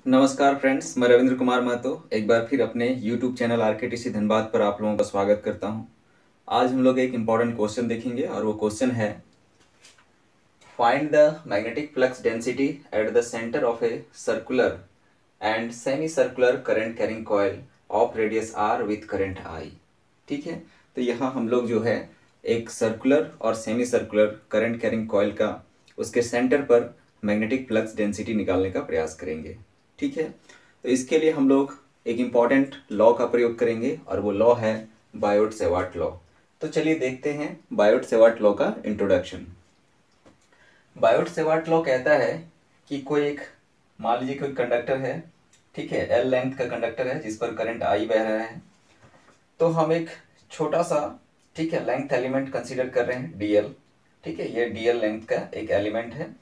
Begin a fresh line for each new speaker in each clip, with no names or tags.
नमस्कार फ्रेंड्स, मैं रविंद्र कुमार महतो एक बार फिर अपने YouTube चैनल आरकेटीसी धनबाद पर आप लोगों का स्वागत करता हूं। आज हम लोग एक इम्पॉर्टेंट क्वेश्चन देखेंगे और वो क्वेश्चन है find the magnetic flux density at the centre of a circular and semi circular current carrying coil of radius r with current I। ठीक है, तो यहाँ हम लोग जो है एक सर्कुलर और semi circular current carrying coil का उसके सेंटर पर मैग्नेटिक फ्लक्स डेंसिटी निकालने का प्रयास करेंगे। ठीक है, तो इसके लिए हम लोग एक इम्पॉर्टेंट लॉ का प्रयोग करेंगे और वो लॉ है बायोट सेवार्ट लॉ। तो चलिए देखते हैं बायोट सेवार्ट लॉ का इंट्रोडक्शन। बायोट सेवार्ट लॉ कहता है कि कोई एक मान लीजिए कोई कंडक्टर है, ठीक है, एल लेंथ का कंडक्टर है जिस पर करंट आई बह रहा है। तो हम एक छोटा सा, ठीक है, लेंथ एलिमेंट कंसीडर कर रहे हैं डीएल। ठीक है, ये डीएल लेंथ का एक एलिमेंट है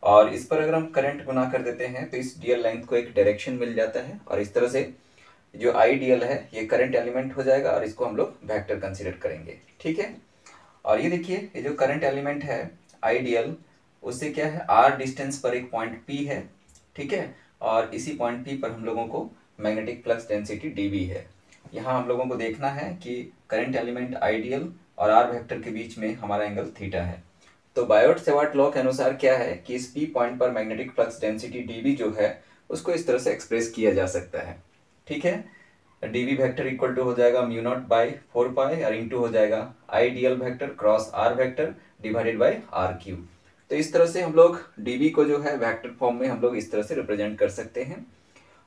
और इस पर अगर हम करंट गुना कर देते हैं तो इस डीएल लेंथ को एक डायरेक्शन मिल जाता है और इस तरह से जो आई डीएल है ये करंट एलिमेंट हो जाएगा और इसको हम लोग वेक्टर कंसीडर करेंगे। ठीक है, और ये देखिए ये जो करंट एलिमेंट है आई डीएल, उससे क्या है, आर डिस्टेंस पर एक पॉइंट पी है। ठीक है, और इसी पॉइंट पी पर हम लोगों को मैग्नेटिक फ्लक्स डेंसिटी डीबी है। यहाँ हम लोगों को देखना है कि करंट एलिमेंट आइडियल और आर वेक्टर के बीच में हमारा एंगल थीटा है। तो बायोट सेवार्ट लॉ के अनुसार क्या है कि इस पी पॉइंट पर मैग्नेटिक फ्लक्स डेंसिटी डीबी जो है उसको इस तरह से एक्सप्रेस किया जा सकता है। ठीक है, डीबी वेक्टर इक्वल टू हो जाएगा म्यू नॉट बाई 4 पाई और इंटू हो जाएगा I dl vector cross r vector divided by r cube. तो इस तरह से हम लोग डीबी को जो है वेक्टर फॉर्म में हम लोग इस तरह से रिप्रेजेंट कर सकते हैं।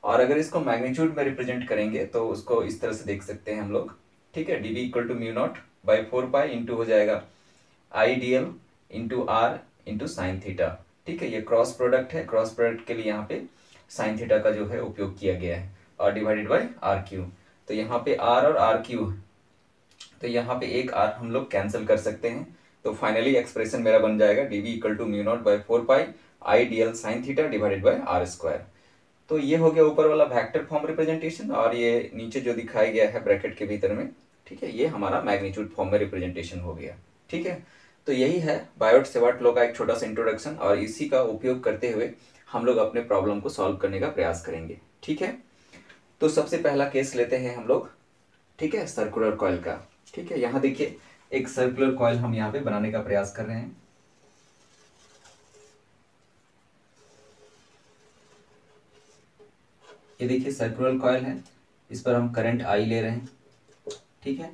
और अगर इसको मैग्नीट्यूड में रिप्रेजेंट करेंगे तो उसको इस तरह से देख सकते हैं हम लोग। ठीक है, dB equal to mu naught by 4 pi into हो जाएगा I dl into r into sine theta. ठीक है, ये क्रॉस प्रोडक्ट है, क्रॉस प्रोडक्ट के लिए यहाँ पे साइन थीटा का जो है उपयोग किया गया है और डिवाइडेड बाई आर क्यू। तो यहाँ पे आर और आर क्यू, तो यहाँ पे एक आर हम लोग कैंसिल कर सकते हैं। तो फाइनली एक्सप्रेशन मेरा बन जाएगा DV equal to mu naught by 4 pi I D L sine theta divided by R square. तो ये हो गया ऊपर वाला वेक्टर फॉर्म रिप्रेजेंटेशन और ये नीचे जो दिखाया गया है ब्रैकेट के भीतर में, ठीक है, ये हमारा मैग्नीट्यूड फॉर्म में रिप्रेजेंटेशन हो गया। ठीक है, तो यही है बायोट सेवार्ट लॉ का एक छोटा सा इंट्रोडक्शन और इसी का उपयोग करते हुए हम लोग अपने प्रॉब्लम को सॉल्व करने का प्रयास करेंगे। ठीक है, तो सबसे पहला केस लेते हैं हम लोग, ठीक है, सर्कुलर कॉइल का। ठीक है, यहाँ देखिए एक सर्कुलर कॉइल हम यहाँ पे बनाने का प्रयास कर रहे हैं। ये देखिए सर्कुलर कॉइल है, इस पर हम करंट आई ले रहे हैं। ठीक है,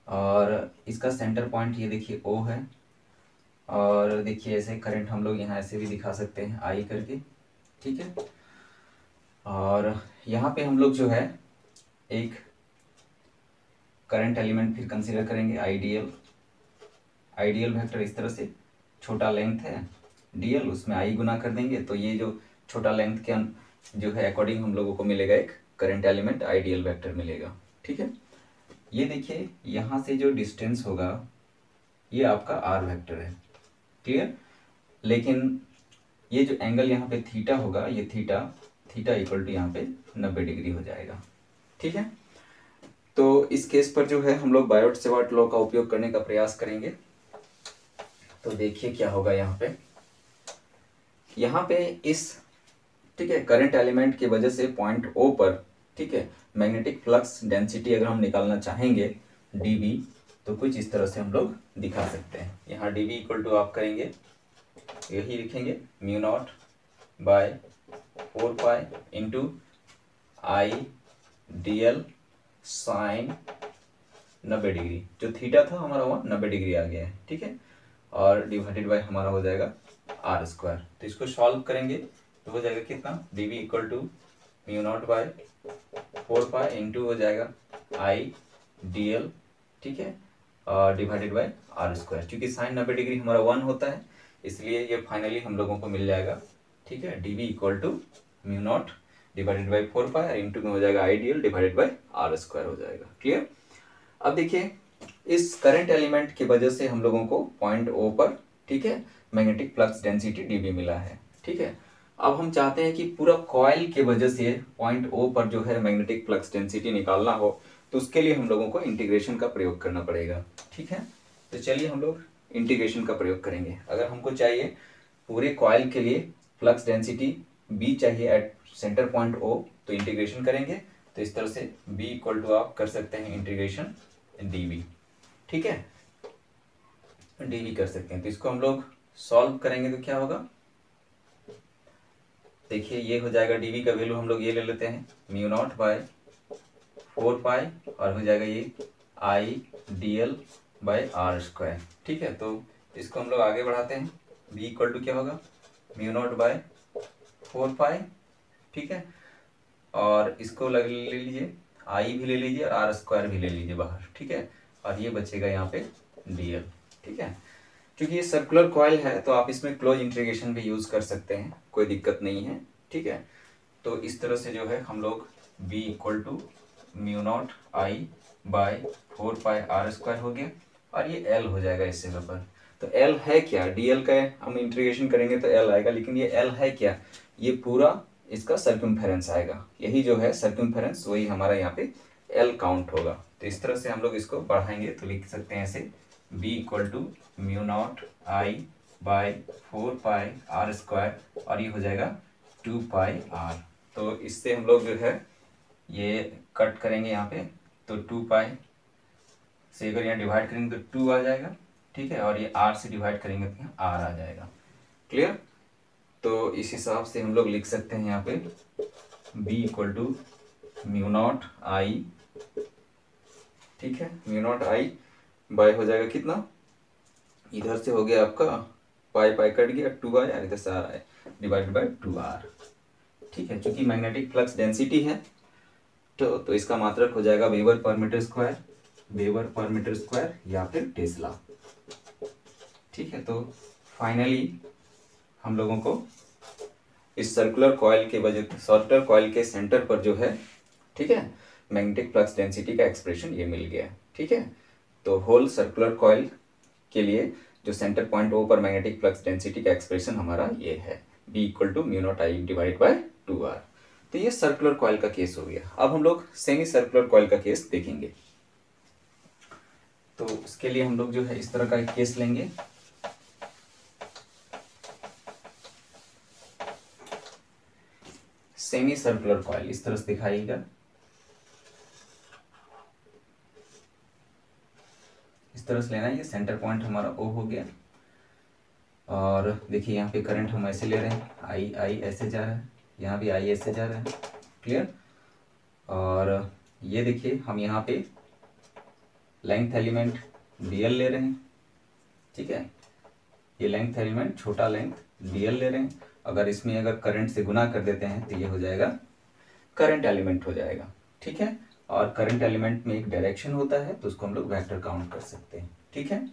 और इसका सेंटर पॉइंट ये देखिए ओ है और देखिए ऐसे करंट हम लोग यहाँ ऐसे भी दिखा सकते हैं आई करके। ठीक है, और यहाँ पे हम लोग जो है एक करंट एलिमेंट फिर कंसीडर करेंगे आइडियल। आइडियल वेक्टर इस तरह से, छोटा लेंथ है डीएल, उसमें आई गुना कर देंगे तो ये जो छोटा लेंथ के जो है अकॉर्डिंग हम लोगों को मिलेगा एक करंट एलिमेंट आइडियल वेक्टर मिलेगा। ठीक है, ये देखिए यहाँ से जो डिस्टेंस होगा ये आपका आर वेक्टर है। क्लियर, लेकिन ये जो एंगल यहाँ पे थीटा होगा, ये थीटा इक्वल टू यहाँ पे 90 डिग्री हो जाएगा। ठीक है, तो इस केस पर जो है हम लोग बायोट सेवार्ट लॉ का उपयोग करने का प्रयास करेंगे। तो देखिए क्या होगा यहाँ पे इस, ठीक है, करंट एलिमेंट की वजह से पॉइंट ओ पर, ठीक है, मैग्नेटिक फ्लक्स डेंसिटी अगर हम निकालना चाहेंगे डीबी, तो कुछ इस तरह से हम लोग दिखा सकते हैं। यहाँ डीबी इक्वल टू आप करेंगे, यही लिखेंगे mu naught by 4 pi into I D L sine 90 degree, जो थीटा था हमारा वहाँ 90 डिग्री आ गया है। ठीक है, और डिवाइडेड बाय हमारा हो जाएगा आर स्क्वायर। तो इसको सॉल्व करेंगे तो हो जाएगा कितना, DB equal to mu naught by 4 pi into हो जाएगा आई डी एल, ठीक है, डिवाइडेड बाय आर स्क्वायर। क्योंकि साइन 90 डिग्री हमारा 1 होता है इसलिए ये फाइनली हम लोगों को मिल जाएगा। ठीक है, dB equal to mu naught divided by 4 pi और इंटू में हो जाएगा I D L divided by R square हो जाएगा। क्लियर, अब देखिए इस करंट एलिमेंट की वजह से हम लोगों को पॉइंट ओ पर, ठीक है, मैग्नेटिक फ्लक्स डेंसिटी डीबी मिला है। ठीक है, अब हम चाहते हैं कि पूरा कॉइल के वजह से पॉइंट ओ पर जो है मैग्नेटिक फ्लक्स डेंसिटी निकालना हो, तो उसके लिए हम लोगों को इंटीग्रेशन का प्रयोग करना पड़ेगा। ठीक है, तो चलिए हम लोग इंटीग्रेशन का प्रयोग करेंगे। अगर हमको चाहिए पूरे कॉइल के लिए फ्लक्स डेंसिटी बी चाहिए एट सेंटर पॉइंट O, तो इंटीग्रेशन करेंगे तो इस तरह से B इक्वल टू आप कर सकते हैं इंटीग्रेशन dV, ठीक है, dV कर सकते हैं। तो इसको हम लोग सॉल्व करेंगे तो क्या होगा, देखिए ये हो जाएगा dV का वैल्यू हम लोग ये ले लेते हैं म्यू नॉट बाय 4 पाई और हो जाएगा ये I dl by r square, ठीक है। तो इसको हम लोग आगे बढ़ाते हैं, V इक्वल टू क्या होगा म्यू नॉट बाय 4 पाई, ठीक है, और इसको ले लीजिए I भी ले लीजिए और r स्क्वायर भी ले लीजिए बाहर, ठीक है, और ये बचेगा यहाँ पे dl, ठीक है। क्योंकि ये सर्कुलर कॉइल है तो आप इसमें क्लोज इंटीग्रेशन भी यूज कर सकते हैं, कोई दिक्कत नहीं है, ठीक है। तो इस तरह से जो है हम लोग V equal to mu naught I by 4 pi r square हो गया और ये L हो जाएगा इस जगह पर। तो L है क्या, dl का हम इंटीग्रेशन करेंगे तो L आएगा, लेकिन ये L है क्या, ये पूरा इसका सर्कमफेरेंस आएगा, यही जो है सर्कमफेरेंस वही हमारा यहाँ पे L काउंट होगा। तो इस तरह से हम लोग इसको बढ़ाएंगे तो लिख सकते हैं ऐसे B equal to mu naught I by 4 pi r square और ये हो जाएगा 2 पाई r। तो इससे हम लोग जो है ये कट करेंगे यहाँ पे, तो 2 पाई से अगर यहाँ डिवाइड करेंगे तो 2 आ जाएगा, ठीक है, और ये r से डिवाइड करेंगे तो यहाँ r आ जाएगा, क्लियर। तो इस हिसाब से हम लोग लिख सकते हैं यहाँ पे B equal to mu naught I, ठीक है, म्यू नॉट I बाय हो जाएगा कितना, इधर से हो गया आपका पाई पाई कट गया 2 आया, इधर से r आया, डिवाइडेड बाय 2r, ठीक है। चूंकि मैग्नेटिक फ्लक्स डेंसिटी है तो इसका मात्रक हो जाएगा weber per metre square, weber per metre square या फिर टेस्ला, ठीक है। तो फाइनली हम लोगों को इस सर्कुलर कॉइल के वजह सर्कुलर कॉइल के सेंटर पर जो है, ठीक है, मैग्नेटिक फ्लक्स डेंसिटी का एक्सप्रेशन ये मिल गया, ठीक है। तो होल सर्कुलर कॉइल के लिए जो सेंटर पॉइंट O पर मैग्नेटिक फ्लक्स डेंसिटी का एक्सप्रेशन हमारा ये है B equal to mu naught I divide by 2r। तो ये सर्कुलर कॉइल का केस हो गया। अब हम लोग सेमी सर्कुलर कॉइल का केस देखेंगे। तो उसके लिए हम लोग जो है इस तरह का एक केस लेंगे, सेमी सर्कुलर कॉइल इस तरह से दिखाइएगा, इस तरह से लेना है। ये सेंटर पॉइंट हमारा O हो गया और देखिए यहाँ पे करंट हम ऐसे ले रहे हैं, I ऐसे जा रहा है, यहाँ भी I ऐसे जा रहा है, क्लियर। और ये देखिए हम यहाँ पे लेंथ एलिमेंट dl ले रहे हैं, ठीक है, ये लेंथ एलिमेंट छोटा लेंथ dl ले रहे हैं। अगर इसमें अगर करंट से गुना कर देते हैं तो ये हो जाएगा करंट एलिमेंट हो जाएगा, ठीक है। और करंट एलिमेंट में एक डायरेक्शन होता है तो उसको हम लोग वेक्टर काउंट कर सकते हैं, ठीक है।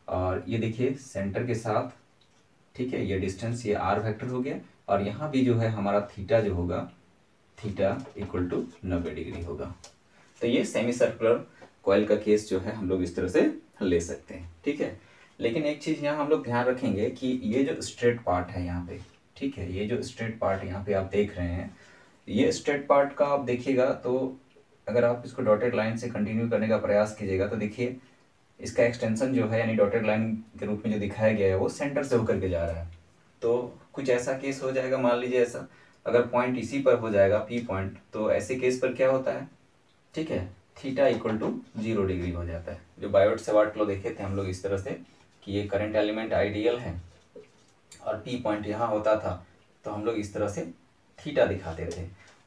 और ये देखिए सेंटर के साथ, ठीक है, ये डिस्टेंस ये r वेक्टर हो गया और यहाँ भी जो है हमारा थीटा जो होगा, थीटा इक्वल टू 90 डिग्री होगा। तो ये सेमी सर्कुलर कॉइल का केस जो है हम लोग इस तरह से ले सकते हैं, ठीक है। लेकिन एक चीज़ यहाँ हम लोग ध्यान रखेंगे कि ये जो स्ट्रेट पार्ट है यहाँ पे, ठीक है, ये जो स्ट्रेट पार्ट यहाँ पे आप देख रहे हैं, ये स्ट्रेट पार्ट का आप देखिएगा तो अगर आप इसको डॉटेड लाइन से कंटिन्यू करने का प्रयास कीजिएगा तो देखिए इसका एक्सटेंशन जो है यानी डॉटेड लाइन के रूप में जो दिखाया गया है वो सेंटर से होकर के जा रहा है। तो कुछ ऐसा केस हो जाएगा, मान लीजिए ऐसा अगर पॉइंट इसी पर हो जाएगा P पॉइंट, तो ऐसे केस पर क्या होता है, ठीक है, थीटा इक्वल टू 0 डिग्री हो जाता है। जो बायोट सेवार्ट लॉ देखे थे हम लोग इस तरह से कि ये करंट एलिमेंट आइडियल है और P पॉइंट यहाँ होता था तो हम लोग इस तरह से थीटा दिखाते थे।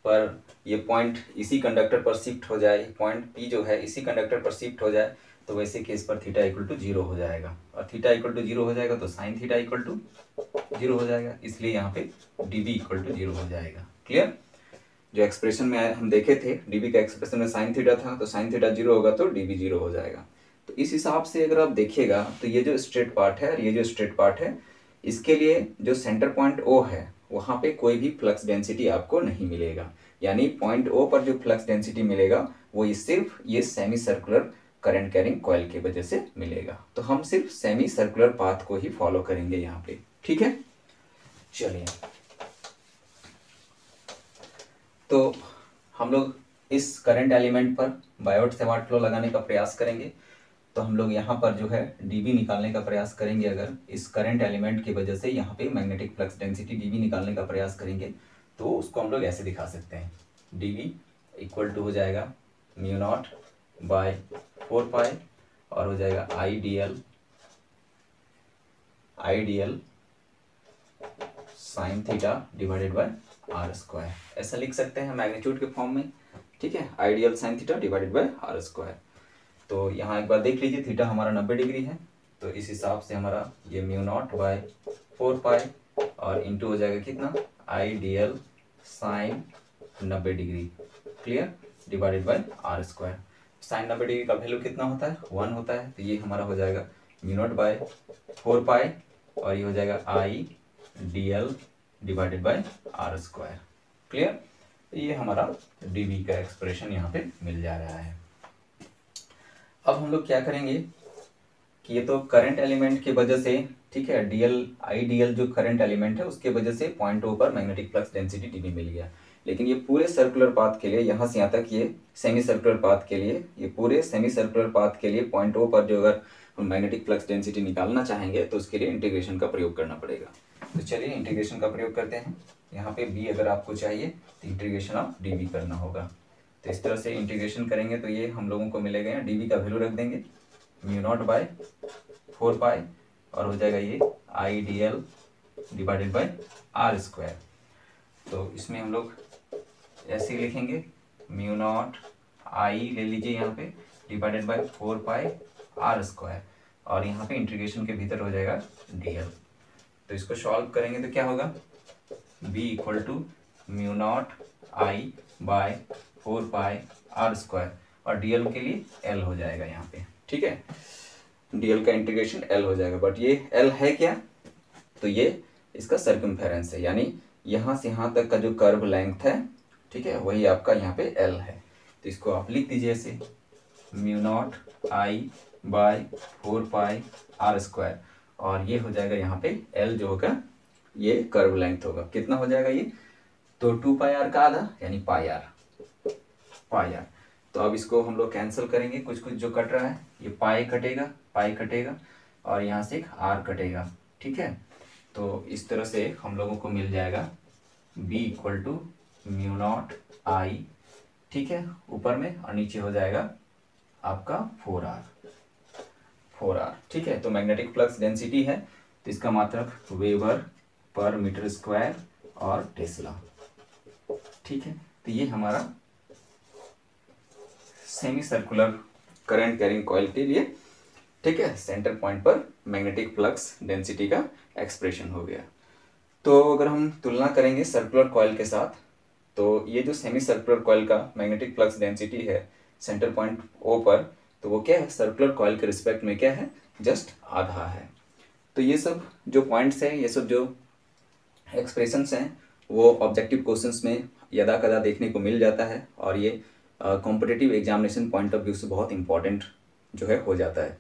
पर ये पॉइंट इसी कंडक्टर पर शिफ्ट हो जाए, पॉइंट P जो है इसी कंडक्टर पर शिफ्ट हो जाए तो वैसे केस पर थीटा इक्वल टू 0 हो जाएगा और थीटा इक्वल टू 0 हो जाएगा तो साइन थीटा इक्वल टू 0 हो जाएगा, इसलिए यहाँ पे dB इक्वल टू 0 हो जाएगा, क्लियर। जो एक्सप्रेशन में हम देखे थे dB का एक्सप्रेशन में साइन थीटा था तो साइन थीटा 0 होगा तो dB 0 हो जाएगा। तो इस हिसाब से अगर आप देखिएगा तो ये जो स्ट्रेट पार्ट है और ये जो स्ट्रेट पार्ट है, इसके लिए जो सेंटर पॉइंट O है वहाँ पे कोई भी फ्लक्स डेंसिटी आपको नहीं मिलेगा, यानी पॉइंट O पर जो फ्लक्स डेंसिटी मिलेगा वो ये सिर्फ ये semi circular current carrying coil की वजह से मिलेगा। तो हम सिर्फ सेमी सर्कुलर पाथ को ही फॉलो करेंगे यहाँ पे, ठीक है। चलिए तो हम लोग इस करंट एलिमेंट पर बायोट सेवार्ट लॉ लगाने का प्रयास करेंगे। तो हम लोग यहाँ पर जो है dB निकालने का प्रयास करेंगे। अगर इस करंट एलिमेंट की वजह से यहाँ पे मैग्नेटिक फ्लक्स डेंसिटी dB निकालने का प्रयास करेंगे तो उसको हम लोग ऐसे दिखा सकते हैं, dv इक्वल टू हो जाएगा म्यू नॉट बाय 4 पाई और हो जाएगा I D L sine theta divided by R square, ऐसा लिख सकते हैं मैग्नीट्यूड के फॉर्म में, ठीक है, I D L sine theta divided by R square. तो यहाँ एक बार देख लीजिए, थीटा हमारा 90 डिग्री है, तो इस हिसाब से हमारा ये म्यू नॉट बाय 4 पाई और इंटू हो जाएगा कितना, I D L sine 90 degree, clear, divided by R square. Sine 90 degree का वैल्यू कितना होता है, 1 होता है, तो ये हमारा हो जाएगा म्यू नॉट बाय 4 पाई और ये हो जाएगा I D L divided by R square, clear. ये हमारा dv का एक्सप्रेशन यहाँ पे मिल जा रहा है। अब हम लोग क्या करेंगे कि ये तो करंट एलिमेंट की वजह से, ठीक है, dl जो करंट एलिमेंट है उसके वजह से पॉइंट ओ पर मैग्नेटिक फ्लक्स डेंसिटी dv मिल गया, लेकिन ये पूरे सर्कुलर पाथ के लिए, यहाँ से यहाँ तक ये सेमी सर्कुलर पाथ के लिए, ये पूरे सेमी सर्कुलर पाथ के लिए पॉइंट ओ पर जो अगर हम मैग्नेटिक फ्लक्स डेंसिटी निकालना चाहेंगे तो उसके लिए इंटीग्रेशन का प्रयोग करना पड़ेगा। तो चलिए इंटीग्रेशन का प्रयोग करते हैं। यहाँ पे b अगर आपको चाहिए तो इंटीग्रेशन ऑफ dv करना होगा। तो इस तरह से इंटीग्रेशन करेंगे तो ये हम लोगों को मिलेगा, यहाँ dv का वैल्यू रख देंगे म्यू नॉट बाय 4 पाई और हो जाएगा ये I D L divided by R square. तो इसमें हम लोग ऐसे ही लिखेंगे म्यू नॉट आई ले लीजिए यहाँ पे divided by 4 pi R square और यहाँ पे इंटीग्रेशन के भीतर हो जाएगा dl। तो इसको सॉल्व करेंगे तो क्या होगा, b equal to mu naught I by 4 pi R square और dl के लिए l हो जाएगा यहाँ पे, ठीक है, dl का इंटीग्रेशन l हो जाएगा। बट ये l है क्या, तो ये इसका सर्कमफेरेंस है, यानी यहाँ से यहाँ तक का जो कर्व लेंथ है, ठीक है, वही आपका यहाँ पे l है। तो इसको आप लिख दीजिए ऐसे mu naught I by 4 pi R square और ये हो जाएगा यहाँ पे l जो होगा ये कर्व लेंथ होगा, कितना हो जाएगा ये, तो 2 पाई आर का आधा यानी पाई आर। तो अब इसको हम लोग कैंसिल करेंगे, कुछ कुछ जो कट रहा है, ये पाई कटेगा और यहाँ से एक आर कटेगा, ठीक है। तो इस तरह से हम लोगों को मिल जाएगा b equal to mu naught I, ठीक है, ऊपर में, और नीचे हो जाएगा आपका 4r, ठीक है। तो मैग्नेटिक फ्लक्स डेंसिटी है तो इसका मात्रक वेबर पर मीटर स्क्वायर और टेस्ला, ठीक है। तो ये हमारा semi circular current carrying coil के लिए, ठीक है, सेंटर पॉइंट पर मैग्नेटिक फ्लक्स डेंसिटी का एक्सप्रेशन हो गया। तो अगर हम तुलना करेंगे सर्कुलर कॉइल के साथ, तो ये जो सेमी सर्कुलर कॉइल का मैग्नेटिक फ्लक्स डेंसिटी है सेंटर पॉइंट ओ पर, तो वो क्या है, सर्कुलर कॉइल के रिस्पेक्ट में क्या है, जस्ट आधा है। तो ये सब जो पॉइंट्स हैं, ये सब जो एक्सप्रेशंस हैं, वो ऑब्जेक्टिव क्वेश्चंस में यदा कदा देखने को मिल जाता है और ये competitive examination point of view से बहुत इंपॉर्टेंट जो है हो जाता है।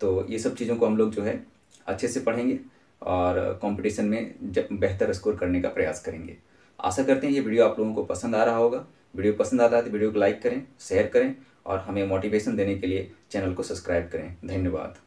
तो ये सब चीज़ों को हम लोग जो है अच्छे से पढ़ेंगे और कंपटीशन में बेहतर स्कोर करने का प्रयास करेंगे। आशा करते हैं ये वीडियो आप लोगों को पसंद आ रहा होगा। वीडियो पसंद आता है तो वीडियो को लाइक करें, शेयर करें और हमें मोटिवेशन देने के लिए चैनल को सब्सक्राइब करें। धन्यवाद।